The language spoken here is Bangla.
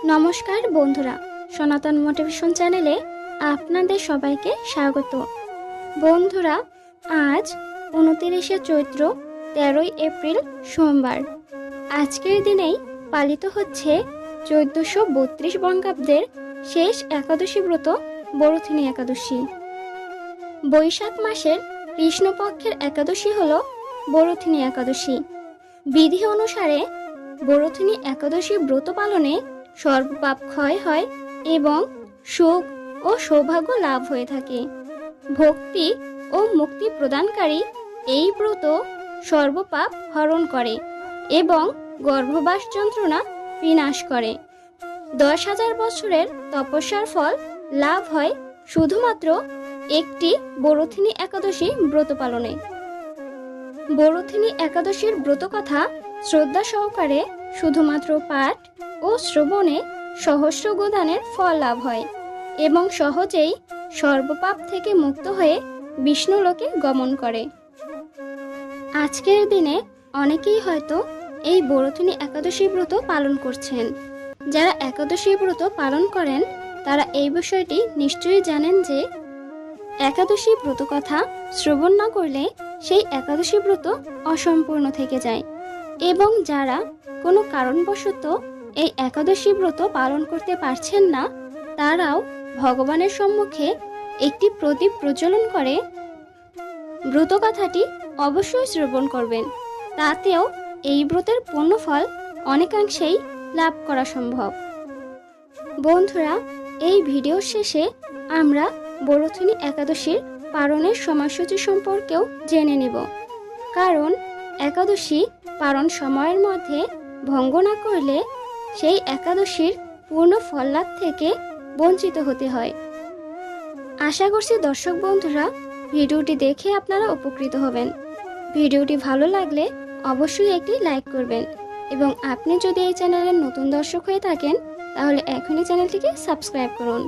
নমস্কার বন্ধুরা, সনাতন মোটিভেশন চ্যানেলে আপনাদের সবাইকে স্বাগত। বন্ধুরা, আজ 29শে চৈত্র, 13ই এপ্রিল সোমবার। আজকের দিনেই পালিত হচ্ছে 1432 বঙ্গাব্দের শেষ একাদশী ব্রত বরথিনী একাদশী। বৈশাখ মাসের কৃষ্ণপক্ষের একাদশী হল বরথিনী একাদশী। বিধি অনুসারে বরথিনী একাদশী ব্রত পালনে সর্বপাপ ক্ষয় হয় এবং সুখ ও সৌভাগ্য লাভ হয়ে থাকে। ভক্তি ও মুক্তি প্রদানকারী এই ব্রত সর্বপাপ হরণ করে এবং গর্ভবাস যন্ত্রণা বিনাশ করে। 10,000 বছরের তপস্যার ফল লাভ হয় শুধুমাত্র একটি বরথিনী একাদশী ব্রত পালনে। বরথিনী একাদশীর ব্রত কথা শ্রদ্ধা সহকারে শুধুমাত্র পাঠ ও শ্রবণে সহস্র গোদানের ফল লাভ হয় এবং সহজেই সর্বপাপ থেকে মুক্ত হয়ে বিষ্ণুলোকে গমন করে। আজকের দিনে অনেকেই হয়তো এই বরথিনী একাদশী ব্রত পালন করছেন। যারা একাদশী ব্রত পালন করেন তারা এই বিষয়টি নিশ্চয়ই জানেন যে একাদশী ব্রত কথা শ্রবণ না করলে সেই একাদশী ব্রত অসম্পূর্ণ থেকে যায় এবং যারা কোনো কারণবশত এই একাদশী ব্রত পালন করতে পারছেন না, তারাও ভগবানের সম্মুখে একটি প্রদীপ প্রজ্বলন করে ব্রত কথাটি অবশ্যই শ্রবণ করবেন। তাতেও এই ব্রতের পূর্ণফল অনেকাংশেই লাভ করা সম্ভব। বন্ধুরা, এই ভিডিওর শেষে আমরা বরথিনী একাদশীর পালনের সময়সূচি সম্পর্কেও জেনে নেব, কারণ একাদশী পালন সময়ের মধ্যে ভঙ্গ না করলে সেই একাদশীর পূর্ণ ফল লাভ থেকে বঞ্চিত হতে হয়। আশা করছি দর্শক বন্ধুরা ভিডিওটি দেখে আপনারা উপকৃত হবেন। ভিডিওটি ভালো লাগলে অবশ্যই একটি লাইক করবেন এবং আপনি যদি এই চ্যানেলের নতুন দর্শক হয়ে থাকেন তাহলে এখনই চ্যানেলটিকে সাবস্ক্রাইব করুন।